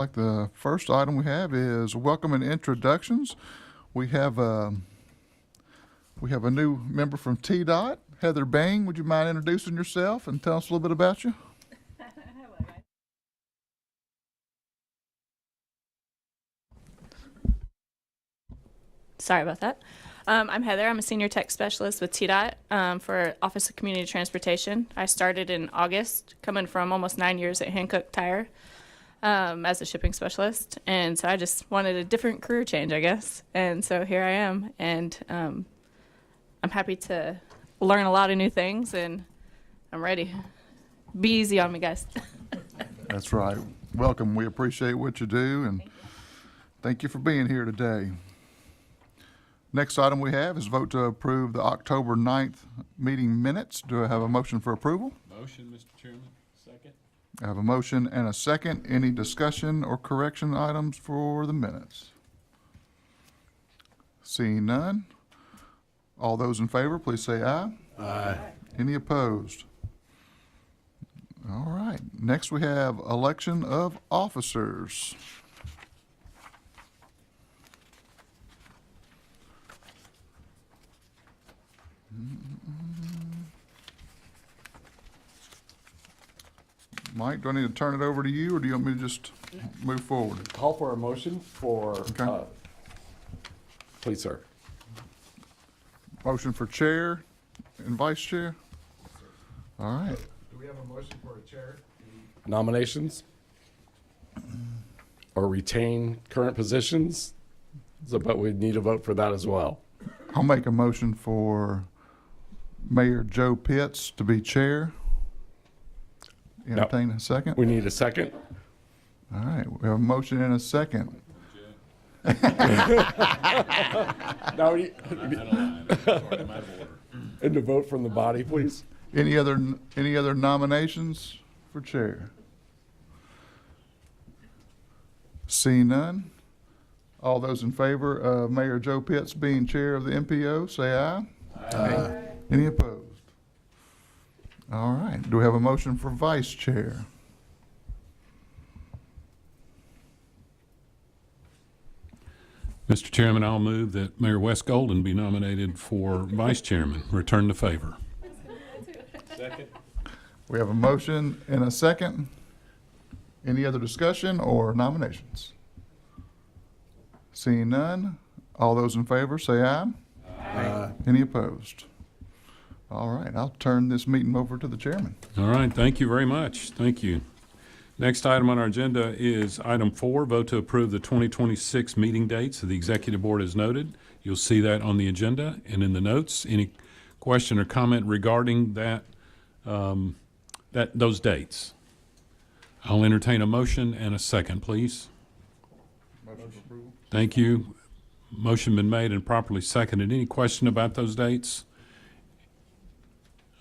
Like the first item we have is welcome and introductions. We have a new member from TDOT, Heather Bain. Would you mind introducing yourself and tell us a little bit about you? Sorry about that. I'm Heather. I'm a senior tech specialist with TDOT for Office of Community Transportation. I started in August, coming from almost 9 years at Hankook Tire as a shipping specialist. And so I just wanted a different career change, I guess. And so here I am. And I'm happy to learn a lot of new things, and I'm ready. Be easy on me, guys. That's right. Welcome. We appreciate what you do, and thank you for being here today. Next item we have is vote to approve the October 9th meeting minutes. Do I have a motion for approval? Motion, Mr. Chairman. Second. I have a motion and a second. Any discussion or correction items for the minutes? Seeing none. All those in favor, please say aye. Aye. Any opposed? All right. Next we have election of officers. Mike, do I need to turn it over to you, or do you want me to just move forward? Call for a motion for, Okay. please, sir. Motion for chair and vice chair? All right. Do we have a motion for a chair? Nominations? Or retain current positions? So, but we need a vote for that as well. I'll make a motion for Mayor Joe Pitts to be chair. Entertain a second? We need a second. All right, we have a motion and a second. Now, and the vote from the body, please. Any other nominations for chair? Seeing none. All those in favor of Mayor Joe Pitts being chair of the MPO, say aye. Aye. Any opposed? All right. Do we have a motion for vice chair? Mr. Chairman, I'll move that Mayor Wes Golden be nominated for vice chairman. Return the favor. Second. We have a motion and a second. Any other discussion or nominations? Seeing none, all those in favor say aye. Aye. Any opposed? All right, I'll turn this meeting over to the chairman. All right, thank you very much. Thank you. Next item on our agenda is item 4, vote to approve the 2026 meeting dates of the executive board as noted. You'll see that on the agenda and in the notes. Any question or comment regarding that, those dates? I'll entertain a motion and a second, please. Motion for approval. Thank you. Motion been made and properly seconded. Any question about those dates?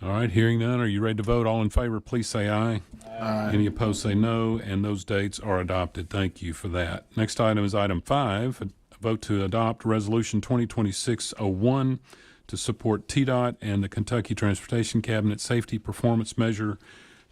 All right, hearing none, are you ready to vote? All in favor, please say aye. Aye. Any opposed, say no, and those dates are adopted. Thank you for that. Next item is item 5, a vote to adopt Resolution 2026-01 to support TDOT and the Kentucky Transportation Cabinet Safety Performance Measure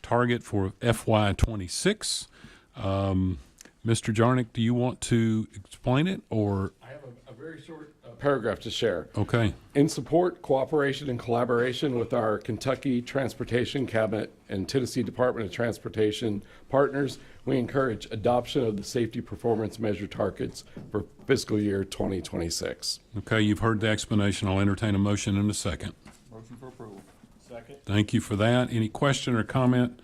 target for FY26. Mr. Jarnick, do you want to explain it, or? I have a very short paragraph to share. Okay. In support, cooperation, and collaboration with our Kentucky Transportation Cabinet and Tennessee Department of Transportation partners, we encourage adoption of the safety performance measure targets for fiscal year 2026. Okay, you've heard the explanation. I'll entertain a motion in a second. Motion for approval. Second. Thank you for that. Any question or comment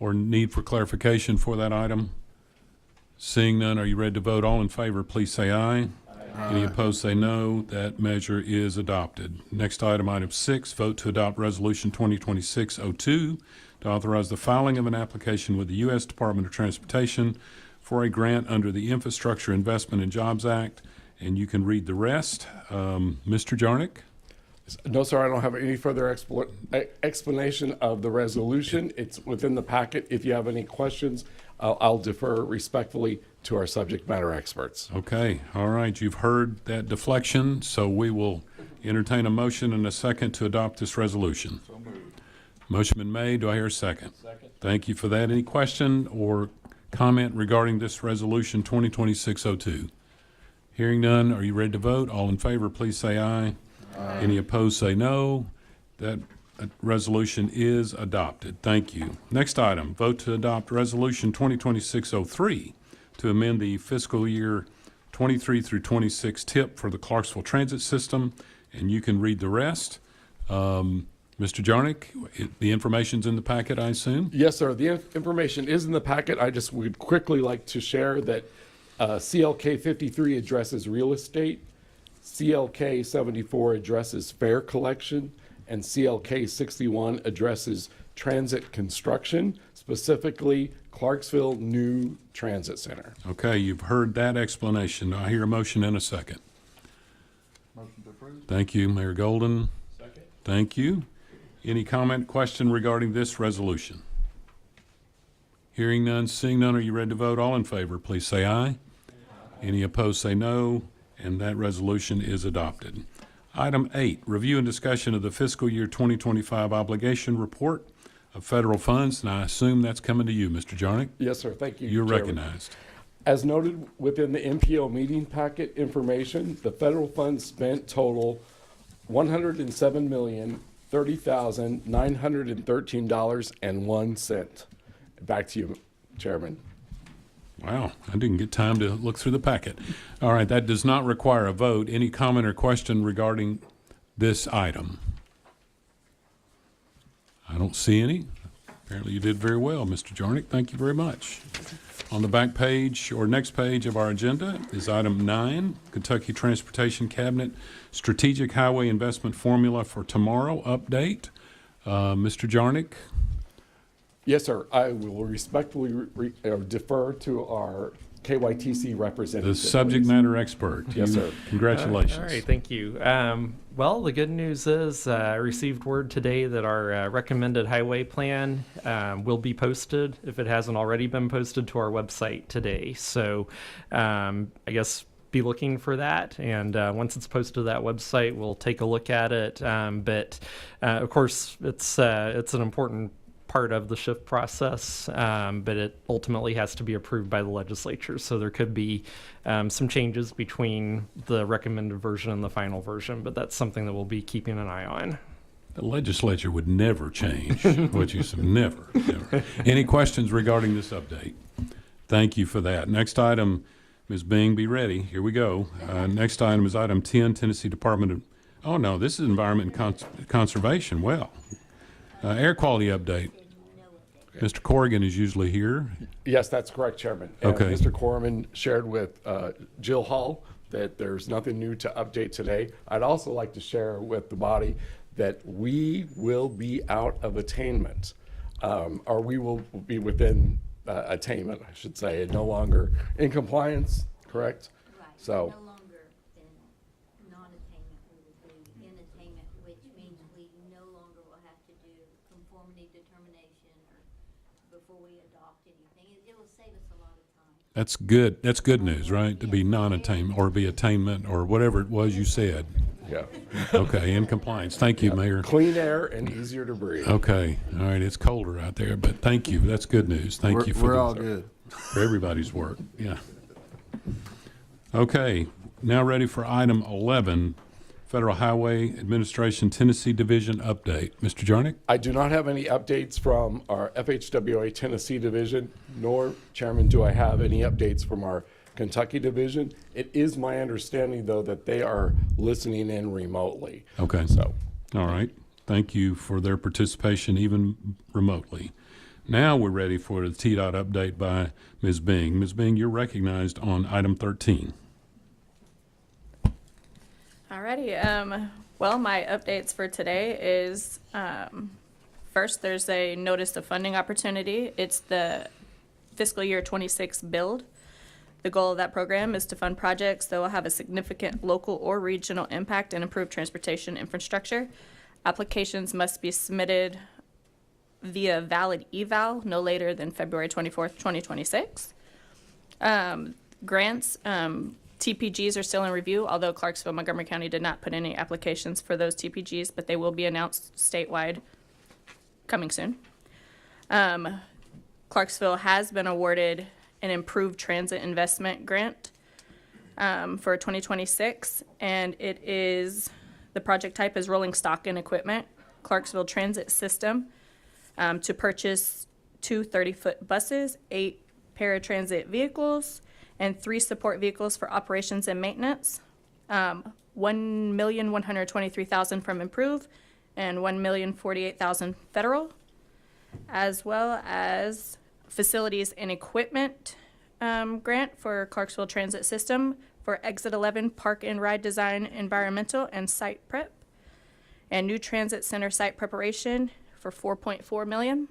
or need for clarification for that item? Seeing none, are you ready to vote? All in favor, please say aye. Any opposed, say no. That measure is adopted. Next item, item 6, vote to adopt Resolution 2026-02 to authorize the filing of an application with the U.S. Department of Transportation for a grant under the Infrastructure Investment and Jobs Act. And you can read the rest. Mr. Jarnick? No, sir, I don't have any further explanation of the resolution. It's within the packet. If you have any questions, I'll defer respectfully to our subject matter experts. Okay, all right, you've heard that deflection, so we will entertain a motion and a second to adopt this resolution. So moved. Motion been made. Do I hear a second? Second. Thank you for that. Any question or comment regarding this resolution 2026-02? Hearing none, are you ready to vote? All in favor, please say aye. Any opposed, say no. That resolution is adopted. Thank you. Next item, vote to adopt resolution 2026-03 to amend the fiscal year 23 through 26 tip for the Clarksville Transit System, and you can read the rest. Mr. Jarnick, the information's in the packet, I assume? Yes, sir. The information is in the packet. I just would quickly like to share that CLK 53 addresses real estate, CLK 74 addresses fare collection, and CLK 61 addresses transit construction, specifically Clarksville New Transit Center. Okay, you've heard that explanation. I hear a motion in a second. Motion to approve. Thank you, Mayor Golden. Second. Thank you. Any comment, question regarding this resolution? Hearing none, seeing none, are you ready to vote? All in favor, please say aye. Any opposed, say no, and that resolution is adopted. Item 8, review and discussion of the fiscal year 2025 obligation report of federal funds, and I assume that's coming to you, Mr. Jarnick. Yes, sir. Thank you. You're Chairman. recognized. As noted within the MPO meeting packet information, the federal funds spent total $107,030,913.01. Back to you, Chairman. Wow, I didn't get time to look through the packet. All right, that does not require a vote. Any comment or question regarding this item? I don't see any. Apparently you did very well, Mr. Jarnick. Thank you very much. On the back page or next page of our agenda is item 9, Kentucky Transportation Cabinet Strategic Highway Investment Formula for Tomorrow update. Mr. Jarnick? Yes, sir. I will respectfully defer to our KYTC representative. The subject please. matter expert. Yes, You- sir. Congratulations. All right, thank you. Well, the good news is I received word today that our recommended highway plan will be posted, if it hasn't already been posted, to our website today. So I guess be looking for that. And once it's posted to that website, we'll take a look at it. But of course, it's an important part of the shift process, but it ultimately has to be approved by the legislature. So there could be some changes between the recommended version and the final version, but that's something that we'll be keeping an eye on. The legislature would never change what you said. Never, never. Any questions regarding this update? Thank you for that. Next item, Ms. Bing, be ready. Here we go. Next item is item 10, Tennessee Department of, oh no, this is Environment and Conservation. Well, air quality update. Mr. Corrigan is usually here. Yes, that's correct, Chairman. And Okay. Mr. Corman shared with Jill Hall that there's nothing new to update today. I'd also like to share with the body that we will be out of attainment, or we will be within attainment, I should say, and no longer in compliance, correct? Right. So, No longer in non-attainment, we will be in attainment, which means we no longer will have to do conformity determination or before we adopt anything. It will save us a lot of time. That's good. That's good news, right? To be non-attainment or be attainment or whatever it was you said. yeah. Okay, in compliance. Thank you, Mayor. Clean air and easier to breathe. Okay, all right, it's colder out there, but thank you. That's good news. Thank you We're all for good. everybody's work. Yeah. Okay, now ready for item 11, Federal Highway Administration Tennessee Division update. Mr. Jarnick? I do not have any updates from our FHWA Tennessee division, nor, Chairman, do I have any updates from our Kentucky division. It is my understanding, though, that they are listening in remotely. Okay. So, All right. Thank you for their participation, even remotely. Now we're ready for the TDOT update by Ms. Bing. Ms. Bing, you're recognized on item 13. Alrighty, well, my updates for today is, first, there's a notice of funding opportunity. It's the fiscal year 26 build. The goal of that program is to fund projects that will have a significant local or regional impact and improve transportation infrastructure. Applications must be submitted via valid eval no later than February 24th, 2026. Grants, TPGs are still in review, although Clarksville, Montgomery County did not put any applications for those TPGs, but they will be announced statewide coming soon. Clarksville has been awarded an improved transit investment grant for 2026, and the project type is rolling stock and equipment, Clarksville Transit System, to purchase 2 30-foot buses, 8 paratransit vehicles, and 3 support vehicles for operations and maintenance. $1,123,000 from Improve and $1,048,000 federal, as well as facilities and equipment grant for Clarksville Transit System for Exit 11 Park and Ride Design, Environmental, and Site Prep, and new transit center site preparation for $4.4 million.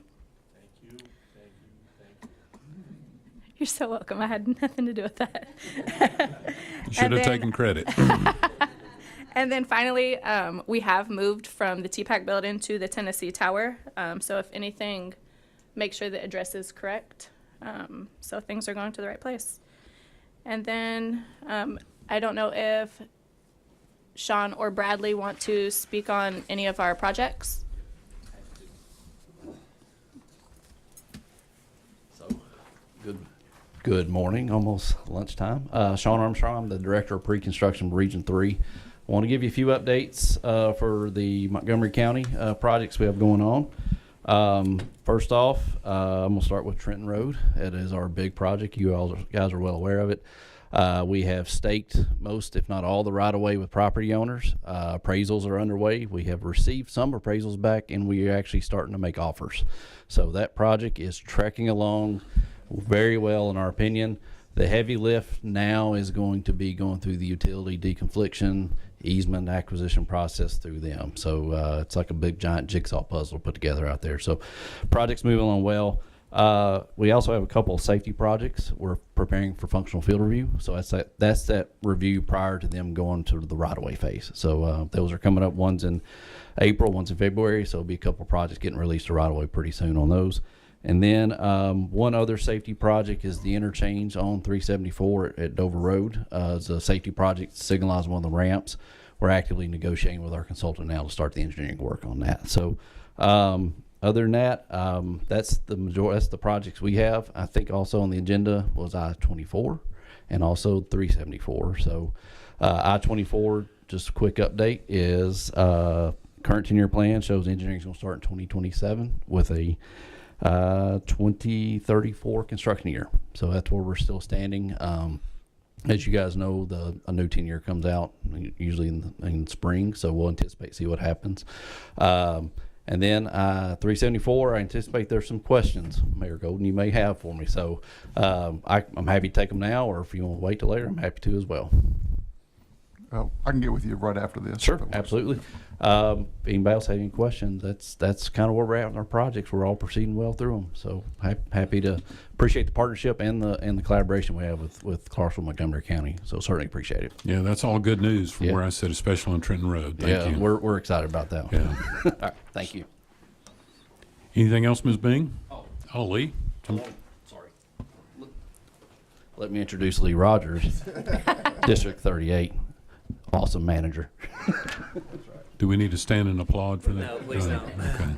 You're so welcome. I had nothing to do with that. You should And have then- taken credit. And then finally, we have moved from the TPAC building to the Tennessee Tower. So if anything, make sure the address is correct. So things are going to the right place. And then I don't know if Sean or Bradley want to speak on any of our projects. Good morning, almost lunchtime. Sean Armstrong, I'm the Director of Pre-Construction Region 3. I want to give you a few updates for the Montgomery County projects we have going on. First off, I'm going to start with Trenton Road. It is our big project. You all guys are well aware of it. We have staked most, if not all, the right-of-way with property owners. Appraisals are underway. We have received some appraisals back, and we are actually starting to make offers. So that project is trekking along very well in our opinion. The heavy lift now is going to be going through the utility deconfliction, easement acquisition process through them. So it's like a big giant jigsaw puzzle put together out there. So project's moving along well. We also have a couple of safety projects. We're preparing for functional field review. So that's that review prior to them going to the right-of-way phase. So those are coming up. One's in April, one's in February. So it'll be a couple of projects getting released to right-of-way pretty soon on those. And then one other safety project is the interchange on 374 at Dover Road. It's a safety project signalizing one of the ramps. We're actively negotiating with our consultant now to start the engineering work on that. So other than that, that's the projects we have. I think also on the agenda was I-24 and also 374. So I-24, just a quick update, is current 10-year plan shows engineering is going to start in 2027 with a 2034 construction year. So that's where we're still standing. As you guys know, a new 10-year comes out usually in spring, so we'll anticipate, see what happens. And then 374, I anticipate there's some questions, Mayor Golden, you may have for me. So I'm happy to take them now, or if you want to wait till later, I'm happy to as well. I can get with you right after this. Sure, absolutely. If anybody else have any questions, that's kind of where we're at in our projects. We're all proceeding well through them. So happy to appreciate the partnership and the collaboration we have with Clarksville, Montgomery County. So certainly appreciate it. Yeah, that's all good news from Yeah. where I sit, especially on Trenton Road. Thank you. We're excited about that. Yeah. All right, thank you. Anything else, Ms. Bing? Oh, Lee? Sorry. Let me introduce Lee Rogers, District 38. Awesome manager. Do we need to stand and applaud for that? No, please Go don't. ahead. Okay.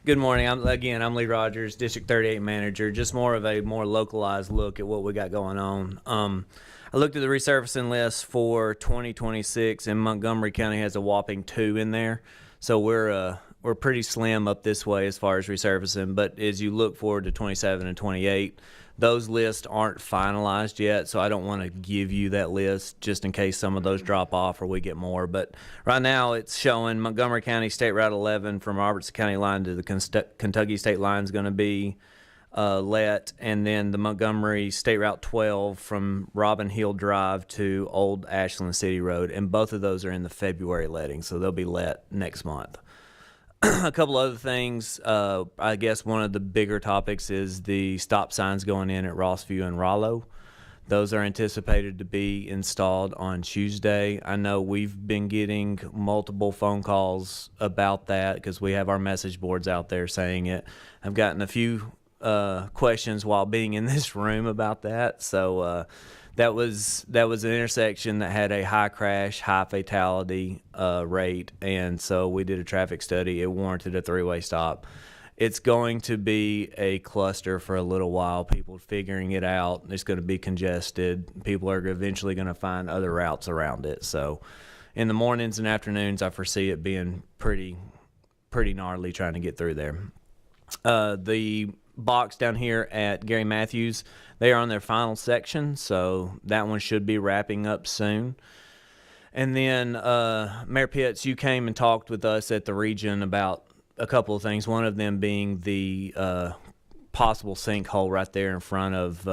Good morning. I'm Lee Rogers, District 38 manager. Just more of a more localized look at what we got going on. I looked at the resurfacing list for 2026, and Montgomery County has a whopping 2 in there. So we're pretty slim up this way as far as resurfacing. But as you look forward to 27 and 28, those lists aren't finalized yet, so I don't want to give you that list just in case some of those drop off or we get more. But right now it's showing Montgomery County State Route 11 from Robertson County line to the Kentucky State line is going to be let, and then the Montgomery State Route 12 from Robin Hill Drive to Old Ashland City Road, and both of those are in the February letting, so they'll be let next month. A couple other things. I guess one of the bigger topics is the stop signs going in at Rossview and Rollo. Those are anticipated to be installed on Tuesday. I know we've been getting multiple phone calls about that because we have our message boards out there saying it. I've gotten a few questions while being in this room about that. So that was an intersection that had a high crash, high fatality rate, and so we did a traffic study. It warranted a 3-way stop. it's going to be a cluster for a little while. People figuring it out. It's going to be congested. People are eventually going to find other routes around it. So in the mornings and afternoons, I foresee it being pretty gnarly trying to get through there. The box down here at Gary Matthews, they are on their final section, so that one should be wrapping up soon. And then Mayor Pitts, you came and talked with us at the region about a couple of things, one of them being the possible sinkhole right there in front of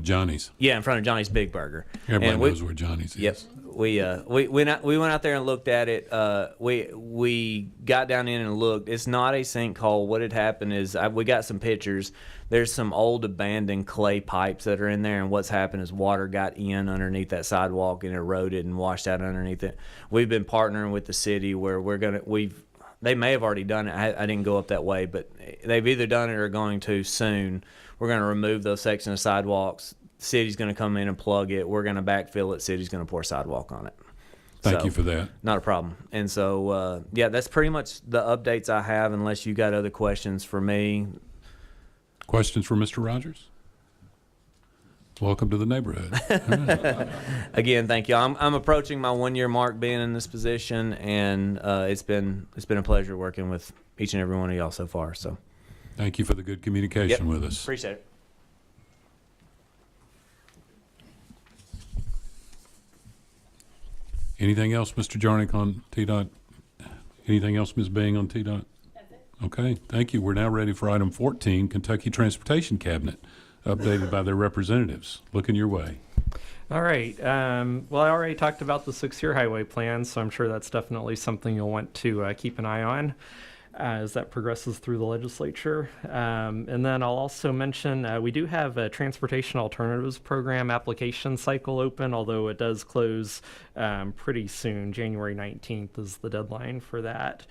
Johnny's. Yeah, in front of Johnny's Big Burger. Everybody And knows where Johnny's Yep. is. We went out there and looked at it. We got down in and looked. It's not a sinkhole. What had happened is we got some pictures. There's some old abandoned clay pipes that are in there, and what's happened is water got in underneath that sidewalk and eroded and washed out underneath it. We've been partnering with the city where they may have already done it. I didn't go up that way, but they've either done it or going to soon. We're going to remove those sections of sidewalks. City's going to come in and plug it. We're going to backfill it. City's going to pour sidewalk on it. Thank So, you for that. Not a problem. And so, yeah, that's pretty much the updates I have, unless you got other questions for me. Questions for Mr. Rogers? Welcome to the neighborhood. Again, thank you. I'm approaching my 1-year mark being in this position, and it's been a pleasure working with each and every one of y'all so far. So, Thank you for the good communication with us. appreciate it. Anything else, Mr. Jarnick, on TDOT? Anything else, Ms. Bing, on TDOT? Okay, thank you. We're now ready for item 14, Kentucky Transportation Cabinet, updated by their representatives. Looking your way. All right. Well, I already talked about the 6-year highway plan, so I'm sure that's definitely something you'll want to keep an eye on as that progresses through the legislature. And then I'll also mention we do have a Transportation Alternatives Program application cycle open, although it does close pretty soon. January 19th is the deadline for that.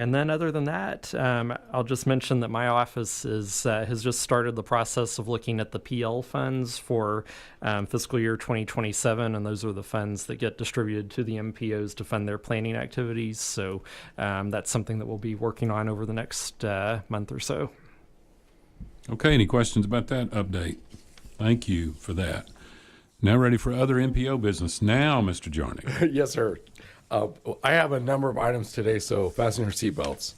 And then other than that, I'll just mention that my office has just started the process of looking at the PL funds for fiscal year 2027, and those are the funds that get distributed to the MPOs to fund their planning activities. So that's something that we'll be working on over the next month or so. Okay, any questions about that update? Thank you for that. Now ready for other MPO business. Now, Mr. Jarnick. Yes, sir. I have a number of items today, so fasten your seatbelts.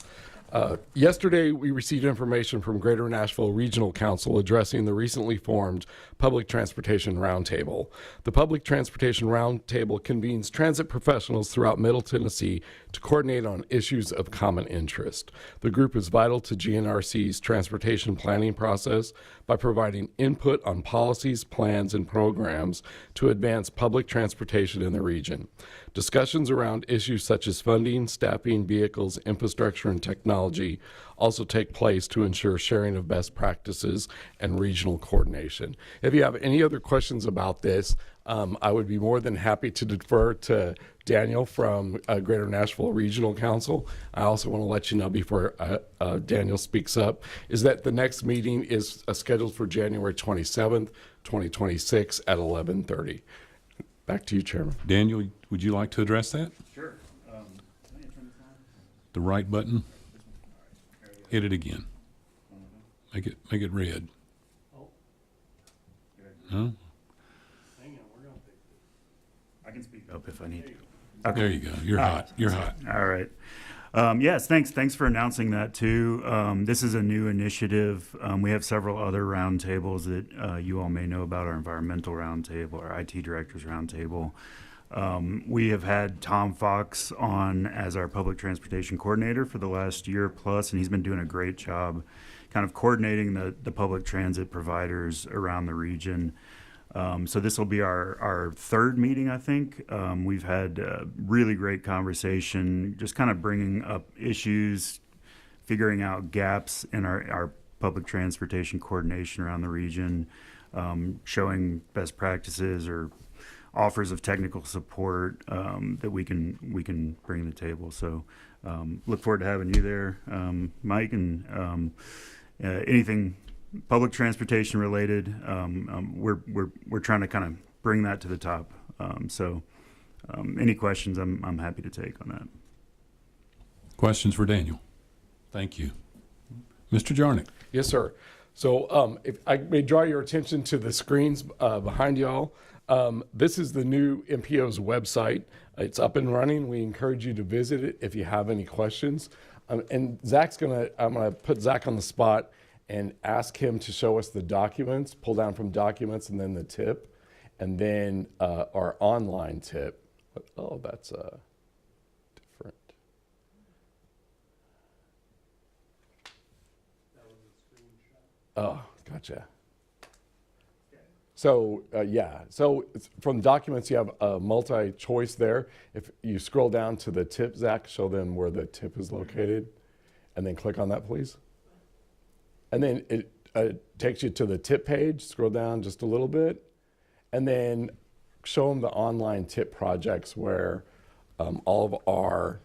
Yesterday, we received information from Greater Nashville Regional Council addressing the recently formed Public Transportation Roundtable. The Public Transportation Roundtable convenes transit professionals throughout Middle Tennessee to coordinate on issues of common interest. The group is vital to GNRC's transportation planning process by providing input on policies, plans, and programs to advance public transportation in the region. Discussions around issues such as funding, staffing, vehicles, infrastructure, and technology also take place to ensure sharing of best practices and regional coordination. If you have any other questions about this, I would be more than happy to defer to Daniel from Greater Nashville Regional Council. I also want to let you know before Daniel speaks up, is that the next meeting is scheduled for January 27th, 2026 at 11:30. Back to you, Chairman. Daniel, would you like to address that? Sure. The right button? Hit it again. Make it red. No? I can speak up if I need to. There you go. You're hot. You're hot. All right. Yes, thanks for announcing that too. This is a new initiative. We have several other roundtables that you all may know about, our environmental roundtable, our IT directors roundtable. We have had Tom Fox on as our public transportation coordinator for the last year plus, and he's been doing a great job kind of coordinating the public transit providers around the region. So this will be our third meeting, I think. We've had a really great conversation, just kind of bringing up issues, figuring out gaps in our public transportation coordination around the region, showing best practices or offers of technical support that we can bring to the table. So look forward to having you there, Mike, and anything public transportation related. We're trying to kind of bring that to the top. So any questions, I'm happy to take on that. Questions for Daniel? Thank you. Mr. Jarnick? Yes, sir. So if I may draw your attention to the screens behind y'all, this is the new MPO's website. It's up and running. We encourage you to visit it if you have any questions. And I'm gonna put Zach on the spot and ask him to show us the documents, pull down from documents, and then the tip, and then our online tip. Oh, that's different. Oh, gotcha. So, so from documents, you have a multi-choice there. If you scroll down to the tip, Zach, show them where the tip is located, and then click on that, please. And then it takes you to the tip page. Scroll down just a little bit, and then show them the online tip projects where all of our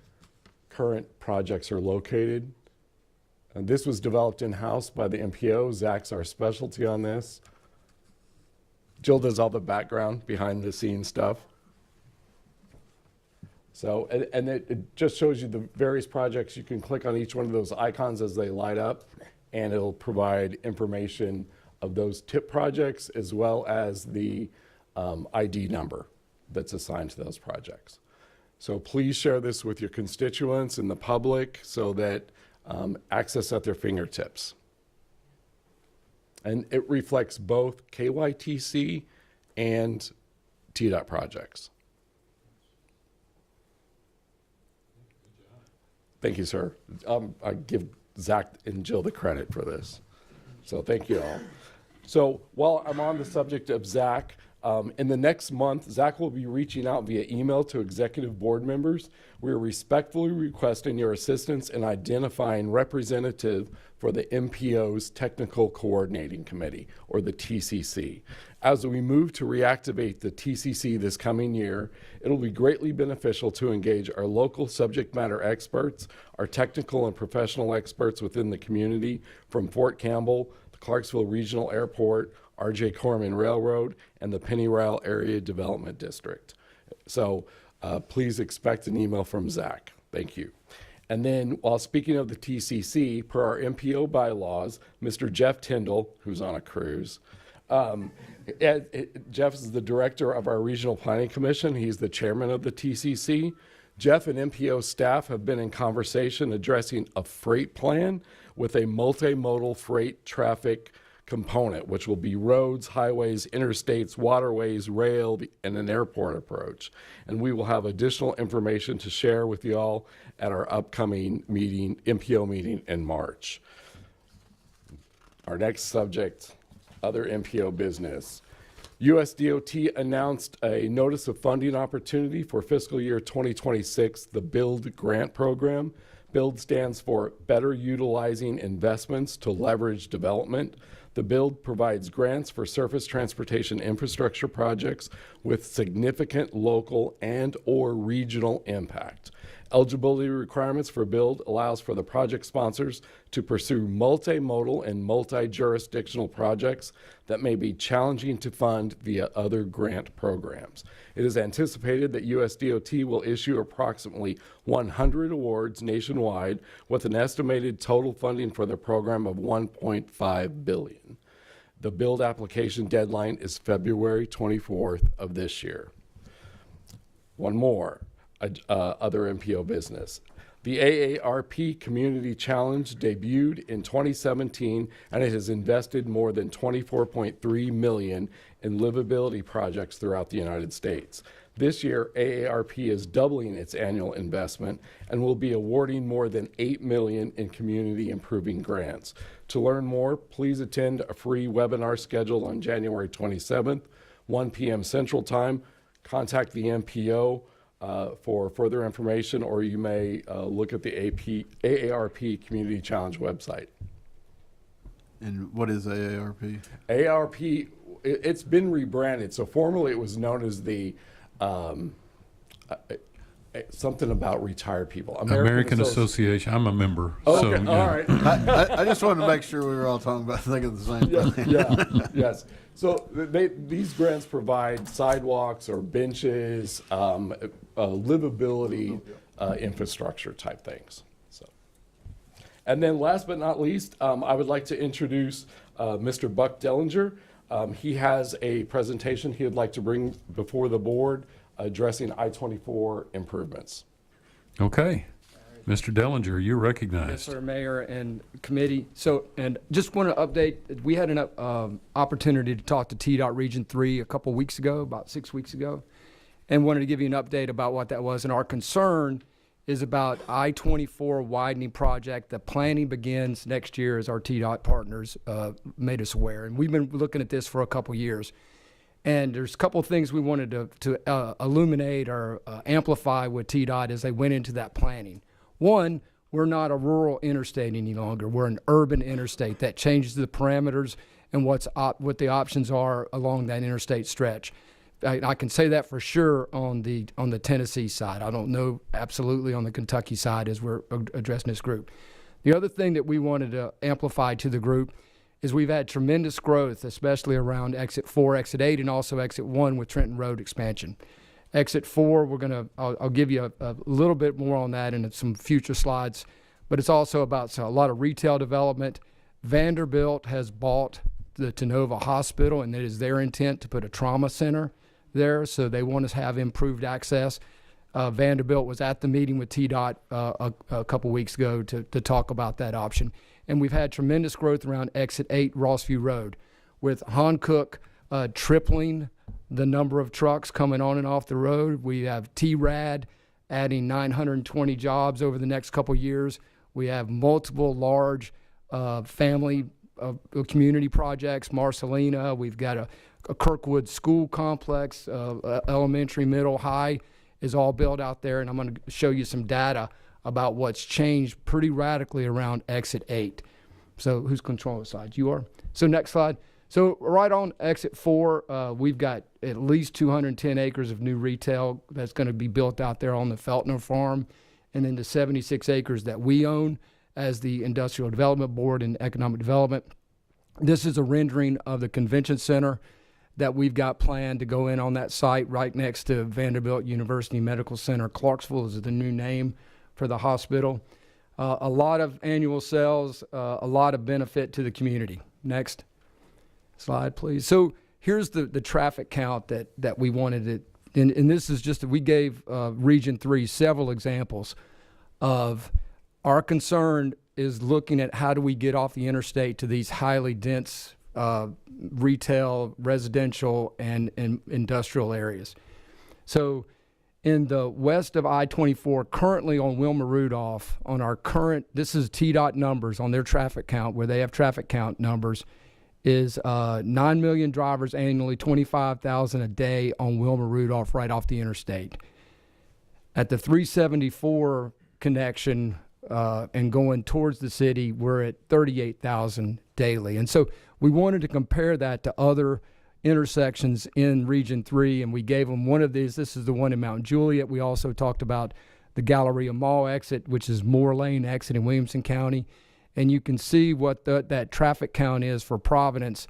current projects are located. And this was developed in-house by the MPO. Zach's our specialty on this. Jill does all the background, behind the scenes stuff. So, and it just shows you the various projects. You can click on each one of those icons as they light up, and it'll provide information of those tip projects as well as the ID number that's assigned to those projects. So please share this with your constituents and the public so that access at their fingertips. And it reflects both KYTC and TDOT projects. Thank you, sir. I give Zach and Jill the credit for this. So thank you all. So while I'm on the subject of Zach, in the next month, Zach will be reaching out via email to executive board members. We are respectfully requesting your assistance in identifying representative for the MPO's Technical Coordinating Committee, or the TCC. As we move to reactivate the TCC this coming year, it'll be greatly beneficial to engage our local subject matter experts, our technical and professional experts within the community from Fort Campbell, the Clarksville Regional Airport, R.J. Corman Railroad, and the Penny Rail Area Development District. So please expect an email from Zach. Thank you. And then while speaking of the TCC, per our MPO bylaws, Mr. Jeff Tyndall, who's on a cruise, Jeff is the director of our Regional Planning Commission. He's the chairman of the TCC. Jeff and MPO staff have been in conversation addressing a freight plan with a multimodal freight traffic component, which will be roads, highways, interstates, waterways, rail, and an airport approach. And we will have additional information to share with you all at our upcoming meeting, MPO meeting in March. Our next subject, other MPO business. USDOT announced a notice of funding opportunity for fiscal year 2026, the BUILD grant program. BUILD stands for Better Utilizing Investments to Leverage Development. The BUILD provides grants for surface transportation infrastructure projects with significant local and/or regional impact. Eligibility requirements for BUILD allows for the project sponsors to pursue multimodal and multi-jurisdictional projects that may be challenging to fund via other grant programs. It is anticipated that USDOT will issue approximately 100 awards nationwide with an estimated total funding for the program of $1.5 billion. The BUILD application deadline is February 24th of this year. One more. Other MPO business. The AARP Community Challenge debuted in 2017, and it has invested more than $24.3 million in livability projects throughout the United States. This year, AARP is doubling its annual investment and will be awarding more than $8 million in community improving grants. To learn more, please attend a free webinar scheduled on January 27th, 1 p.m. Central Time. Contact the MPO for further information, or you may look at the AARP Community Challenge website. And what is AARP? AARP, it's been rebranded. So formerly it was known as the something about retired people. American Association. I'm a member. Oh, so, okay, yeah. all right. I just wanted to make sure we were all talking about thinking the same thing. Yeah, yes. So these grants provide sidewalks or benches, livability infrastructure type things. And then last but not least, I would like to introduce Mr. Buck Dellinger. He has a presentation he would like to bring before the board addressing I-24 improvements. Okay. Mr. Dellinger, you're Yes, recognized. sir, Mayor and committee. So, and just want to update, we had an opportunity to talk to TDOT Region 3 a couple weeks ago, about 6 weeks ago, and wanted to give you an update about what that was. And our concern is about I-24 widening project. The planning begins next year, as our TDOT partners made us aware. And we've been looking at this for a couple years. And there's a couple of things we wanted to illuminate or amplify with TDOT as they went into that planning. One, we're not a rural interstate any longer. We're an urban interstate. That changes the parameters and what the options are along that interstate stretch. I can say that for sure on the Tennessee side. I don't know absolutely on the Kentucky side as we're addressing this group. The other thing that we wanted to amplify to the group is we've had tremendous growth, especially around Exit 4, Exit 8, and also Exit 1 with Trenton Road expansion. Exit 4, I'll give you a little bit more on that in some future slides, but it's also about a lot of retail development. Vanderbilt has bought the Tennova Hospital, and it is their intent to put a trauma center there, so they want to have improved access. Vanderbilt was at the meeting with TDOT a couple weeks ago to talk about that option. And we've had tremendous growth around Exit 8 Rossview Road, with Hankook tripling the number of trucks coming on and off the road. We have TRAD adding 920 jobs over the next couple years. We have multiple large family community projects, Marcelina. We've got a Kirkwood school complex, elementary, middle, high is all built out there. And I'm going to show you some data about what's changed pretty radically around Exit 8. So who's controlling the slides? You are? So next slide. So right on Exit 4, we've got at least 210 acres of new retail that's going to be built out there on the Feltner Farm, and then the 76 acres that we own as the Industrial Development Board and Economic Development. This is a rendering of the convention center that we've got planned to go in on that site right next to Vanderbilt University Medical Center. Clarksville is the new name for the hospital. A lot of annual sales, a lot of benefit to the community. Next slide, please. So here's the traffic count that we wanted it, and this is just, we gave Region 3 several examples of our concern is looking at how do we get off the interstate to these highly dense retail, residential, and industrial areas. So in the west of I-24, currently on Wilma Rudolph, on our current, this is TDOT numbers on their traffic count, where they have traffic count numbers, is 9 million drivers annually, 25,000 a day on Wilma Rudolph right off the interstate. At the 374 connection and going towards the city, we're at 38,000 daily. And so we wanted to compare that to other intersections in Region 3, and we gave them one of these. This is the one in Mount Juliet. We also talked about the Galleria Mall exit, which is Moore Lane exit in Williamson County. And you can see what that traffic count is for Providence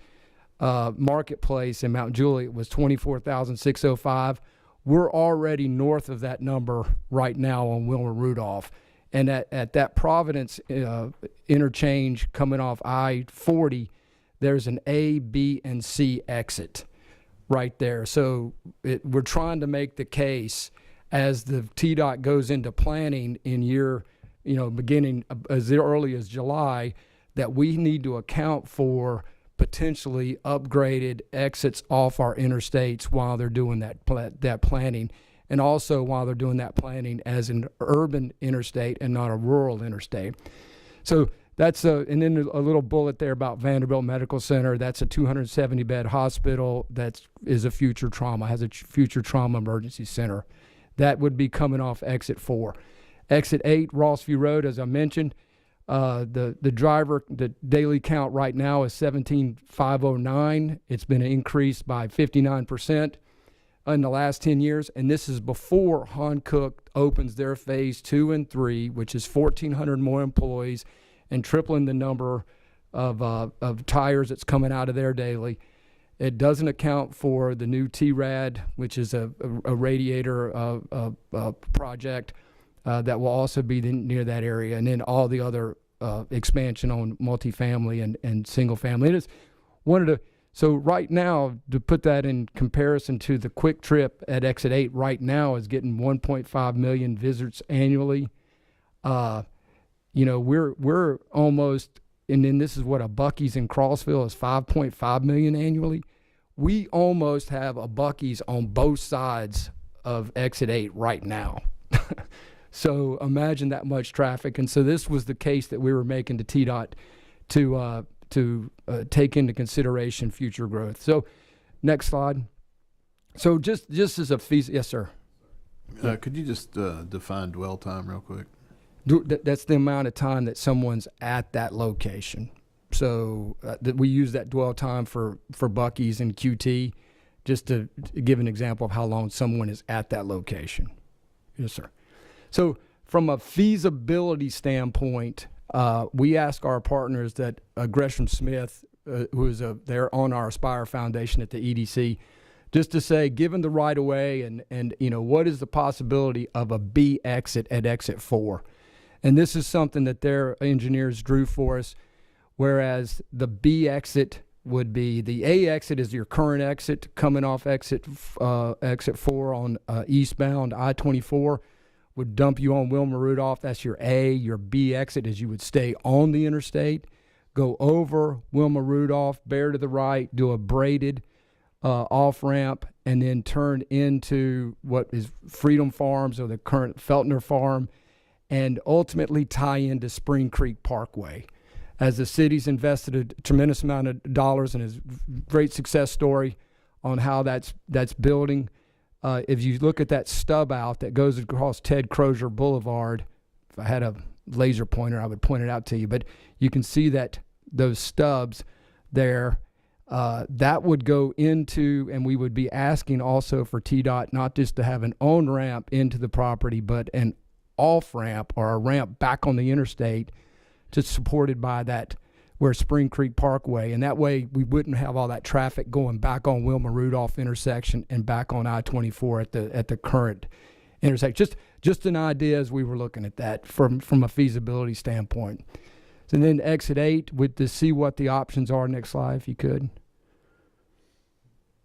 Marketplace in Mount Juliet was 24,605. We're already north of that number right now on Wilma Rudolph. And at that Providence interchange coming off I-40, there's an A, B, and C exit right there. So we're trying to make the case as the TDOT goes into planning in beginning as early as July, that we need to account for potentially upgraded exits off our interstates while they're doing that planning, and also while they're doing that planning as an urban interstate and not a rural interstate. So that's and then a little bullet there about Vanderbilt Medical Center. That's a 270-bed hospital that is a future trauma, has a future trauma emergency center. That would be coming off Exit 4. Exit 8, Rossview Road, as I mentioned, the daily count right now is 17,509. It's been increased by 59% in the last 10 years, and this is before Hankook opens their phase 2 and 3, which is 1,400 more employees and tripling the number of tires that's coming out of there daily. It doesn't account for the new TRAD, which is a radiator project that will also be near that area, and then all the other expansion on multifamily and single family. And it's wanted to, so right now, to put that in comparison to the Quick Trip at Exit 8 right now is getting 1.5 million visits annually. We're almost, and then this is what a Buc-ee's in Crossville is 5.5 million annually. We almost have a Buc-ee's on both sides of Exit 8 right now. So imagine that much traffic. And so this was the case that we were making to TDOT to take into consideration future growth. So next slide. So just as a yes, sir. Could you just define dwell time real quick? That's the amount of time that someone's at that location. So that we use that dwell time for Buc-ee's and QT, just to give an example of how long someone is at that location. Yes, sir. So from a feasibility standpoint, we ask our partners that Gresham Smith, who is they're on our Aspire Foundation at the EDC, just to say, given the right of way and what is the possibility of a B exit at Exit 4? And this is something that their engineers drew for us, whereas the B exit would be, the A exit is your current exit coming off exit 4 on eastbound I-24, would dump you on Wilma Rudolph. That's your A. Your B exit is you would stay on the interstate, go over Wilma Rudolph, bear to the right, do a braided off ramp, and then turn into what is Freedom Farms or the current Feltner Farm, and ultimately tie into Spring Creek Parkway. As the city's invested a tremendous amount of dollars and is a great success story on how that's building. If you look at that stub out that goes across Ted Crozier Boulevard, if I had a laser pointer, I would point it out to you, but you can see that those stubs there, that would go into, and we would be asking also for TDOT not just to have an on-ramp into the property, but an off-ramp or a ramp back on the interstate to supported by that where Spring Creek Parkway, and that way we wouldn't have all that traffic going back on Wilma Rudolph intersection and back on I-24 at the current intersection. Just an idea as we were looking at that from a feasibility standpoint. And then Exit 8, to see what the options are. Next slide, if you could.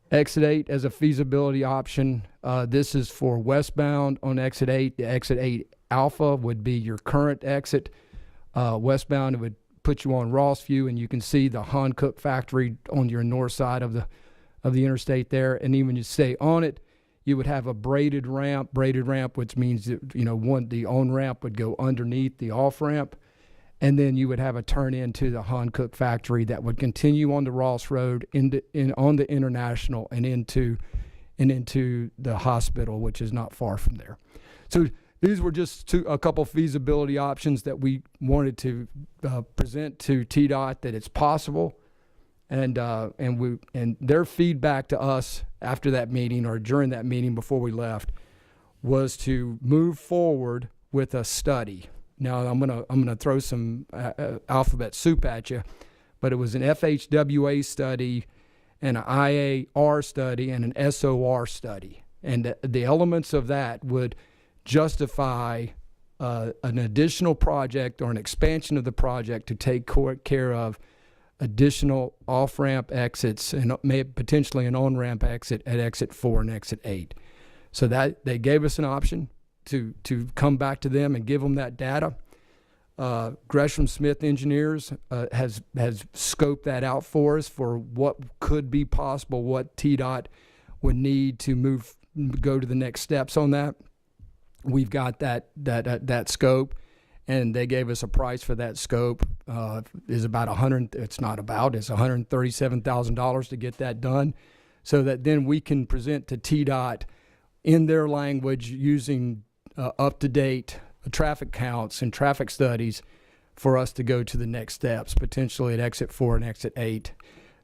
Exit 8 as a feasibility option. This is for westbound on Exit 8. The Exit 8 Alpha would be your current exit. Westbound, it would put you on Rossview, and you can see the Hankook factory on your north side of the interstate there. And even you stay on it, you would have a braided ramp, which means that, the on ramp would go underneath the off ramp, and then you would have a turn into the Hankook factory that would continue on the Ross Road on the International and into the hospital, which is not far from there. So these were just a couple feasibility options that we wanted to present to TDOT, that it's possible, and their feedback to us after that meeting or during that meeting before we left was to move forward with a study. Now I'm gonna throw some alphabet soup at you, but it was an FHWA study, and an IAR study, and an SOR study, and the elements of that would justify an additional project or an expansion of the project to take care of additional off-ramp exits and potentially an on-ramp exit at Exit 4 and Exit 8. So that they gave us an option to come back to them and give them that data. Gresham Smith Engineers has scoped that out for us for what could be possible, what TDOT would need to go to the next steps on that. We've got that scope, and they gave us a price for that scope. Is about it's $137,000 to get that done, so that then we can present to TDOT in their language using up-to-date traffic counts and traffic studies for us to go to the next steps, potentially at Exit 4 and Exit 8,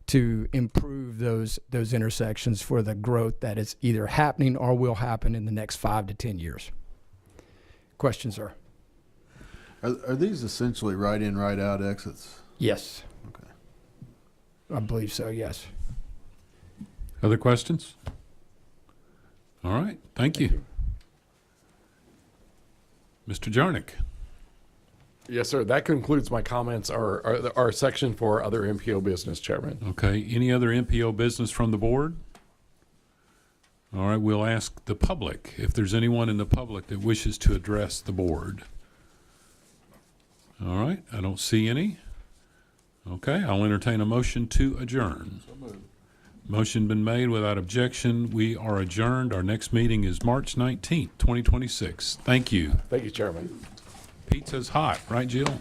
to improve those intersections for the growth that is either happening or will happen in the next 5 to 10 years. Questions, sir? Are these essentially right in, right out exits? Yes. Okay. I believe so, yes. Other questions? All right, thank you. Mr. Jarnick. Yes, sir. That concludes my comments, our section for other MPO business, Chairman. Okay, any other MPO business from the board? All right, we'll ask the public if there's anyone in the public that wishes to address the board. All right, I don't see any. Okay, I'll entertain a motion to adjourn. Motion been made without objection. We are adjourned. Our next meeting is March 19th, 2026. Thank you. Thank you, Chairman. Pizza's hot, right, Jill?